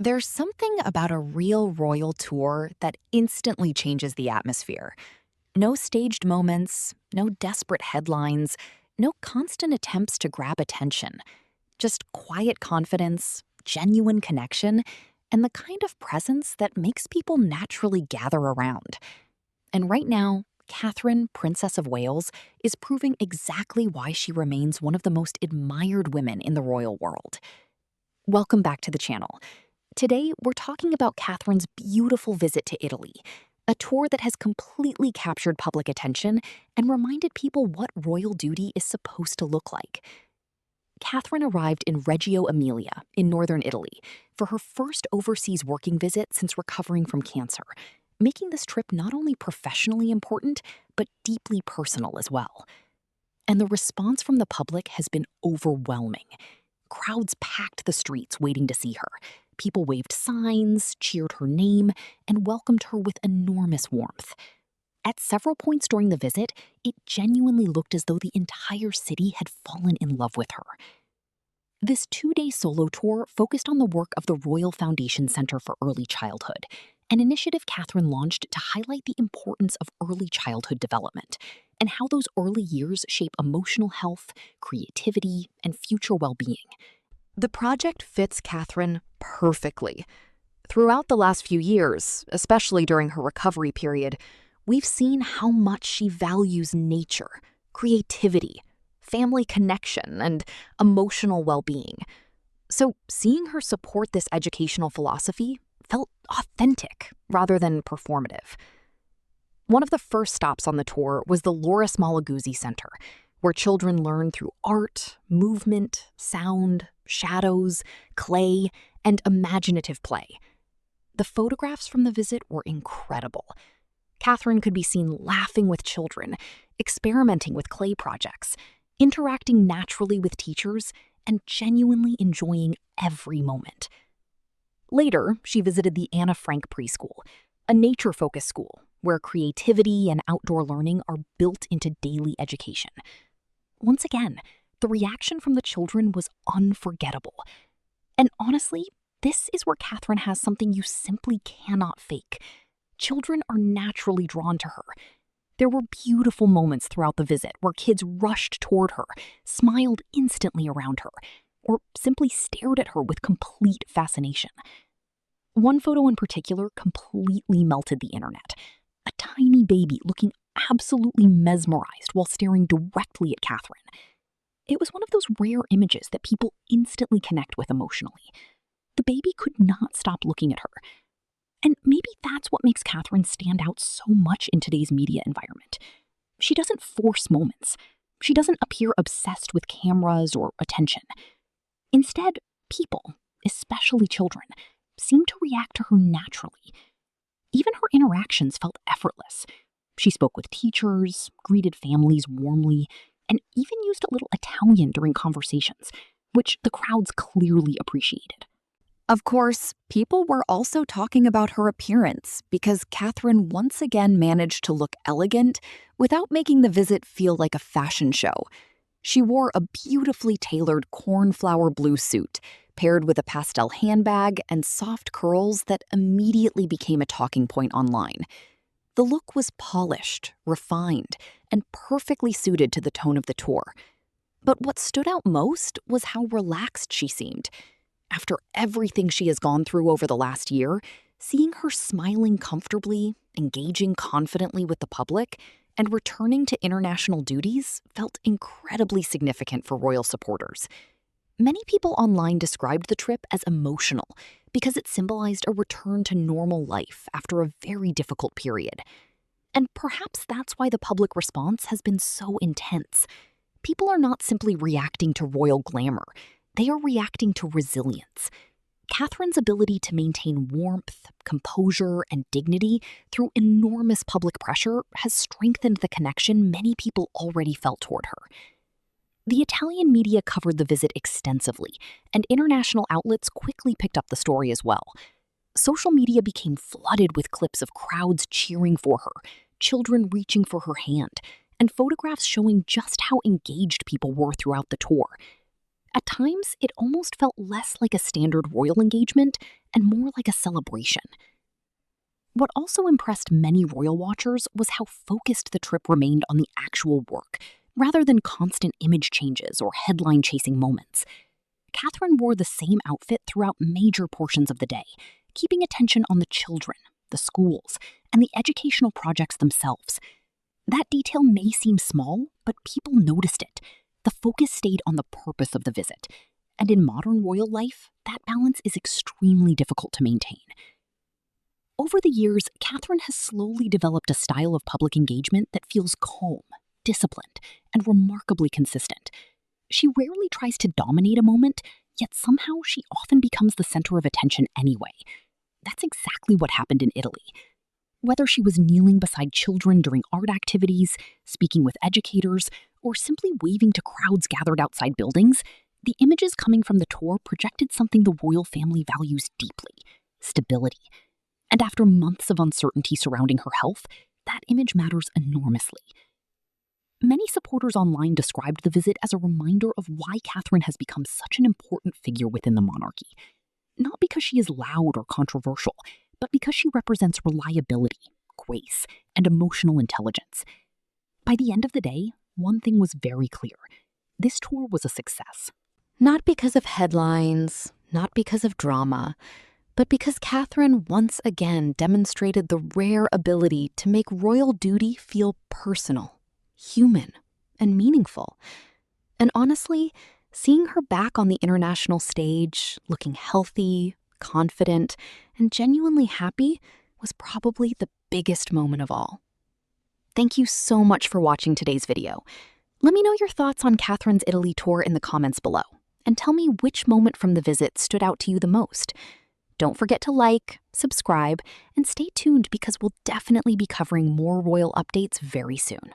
There's something about a real royal tour that instantly changes the atmosphere. No staged moments, no desperate headlines, no constant attempts to grab attention. Just quiet confidence, genuine connection, and the kind of presence that makes people naturally gather around. And right now, Catherine, Princess of Wales, is proving exactly why she remains one of the most admired women in the royal world. Welcome back to the channel. Today, we're talking about Catherine's beautiful visit to Italy, a tour that has completely captured public attention and reminded people what royal duty is supposed to look like. Catherine arrived in Reggio Emilia in northern Italy for her first overseas working visit since recovering from cancer, making this trip not only professionally important, but deeply personal as well. And the response from the public has been overwhelming. Crowds packed the streets waiting to see her. People waved signs, cheered her name, and welcomed her with enormous warmth. At several points during the visit, it genuinely looked as though the entire city had fallen in love with her. This 2-day solo tour focused on the work of the Royal Foundation Center for Early Childhood, an initiative Catherine launched to highlight the importance of early childhood development and how those early years shape emotional health, creativity, and future well-being. The project fits Catherine perfectly. Throughout the last few years, especially during her recovery period, we've seen how much she values nature, creativity, family connection, and emotional well-being. So seeing her support this educational philosophy felt authentic rather than performative. One of the first stops on the tour was the Loris Malaguzzi Center, where children learn through art, movement, sound, shadows, clay, and imaginative play. The photographs from the visit were incredible. Catherine could be seen laughing with children, experimenting with clay projects, interacting naturally with teachers, and genuinely enjoying every moment. Later, she visited the Anna Frank preschool, a nature-focused school where creativity and outdoor learning are built into daily education. Once again, the reaction from the children was unforgettable. And honestly, this is where Catherine has something you simply cannot fake. Children are naturally drawn to her. There were beautiful moments throughout the visit where kids rushed toward her, smiled instantly around her, or simply stared at her with complete fascination. One photo in particular completely melted the internet. A tiny baby looking absolutely mesmerized while staring directly at Catherine. It was one of those rare images that people instantly connect with emotionally. The baby could not stop looking at her. And maybe that's what makes Catherine stand out so much in today's media environment. She doesn't force moments. She doesn't appear obsessed with cameras or attention. Instead, people, especially children, seem to react to her naturally. Even her interactions felt effortless. She spoke with teachers, greeted families warmly, and even used a little Italian during conversations, which the crowds clearly appreciated. Of course, people were also talking about her appearance because Catherine once again managed to look elegant without making the visit feel like a fashion show. She wore a beautifully tailored cornflower blue suit, paired with a pastel handbag and soft curls that immediately became a talking point online. The look was polished, refined, and perfectly suited to the tone of the tour. But what stood out most was how relaxed she seemed. After everything she has gone through over the last year, seeing her smiling comfortably, engaging confidently with the public, and returning to international duties felt incredibly significant for royal supporters. Many people online described the trip as emotional because it symbolized a return to normal life after a very difficult period. And perhaps that's why the public response has been so intense. People are not simply reacting to royal glamour. They are reacting to resilience. Catherine's ability to maintain warmth, composure, and dignity through enormous public pressure has strengthened the connection many people already felt toward her. The Italian media covered the visit extensively, and international outlets quickly picked up the story as well. Social media became flooded with clips of crowds cheering for her, children reaching for her hand, and photographs showing just how engaged people were throughout the tour. At times, it almost felt less like a standard royal engagement and more like a celebration. What also impressed many royal watchers was how focused the trip remained on the actual work, rather than constant image changes or headline-chasing moments. Catherine wore the same outfit throughout major portions of the day, keeping attention on the children, the schools, and the educational projects themselves. That detail may seem small, but people noticed it. The focus stayed on the purpose of the visit. And in modern royal life, that balance is extremely difficult to maintain. Over the years, Catherine has slowly developed a style of public engagement that feels calm, disciplined, and remarkably consistent. She rarely tries to dominate a moment, yet somehow she often becomes the center of attention anyway. That's exactly what happened in Italy. Whether she was kneeling beside children during art activities, speaking with educators, or simply waving to crowds gathered outside buildings, the images coming from the tour projected something the royal family values deeply: stability. And after months of uncertainty surrounding her health, that image matters enormously. Many supporters online described the visit as a reminder of why Catherine has become such an important figure within the monarchy. Not because she is loud or controversial, but because she represents reliability, grace, and emotional intelligence. By the end of the day, one thing was very clear: this tour was a success. Not because of headlines, not because of drama, but because Catherine once again demonstrated the rare ability to make royal duty feel personal, human, and meaningful. And honestly, seeing her back on the international stage, looking healthy, confident, and genuinely happy was probably the biggest moment of all. Thank you so much for watching today's video. Let me know your thoughts on Catherine's Italy tour in the comments below, and tell me which moment from the visit stood out to you the most. Don't forget to like, subscribe, and stay tuned because we'll definitely be covering more royal updates very soon.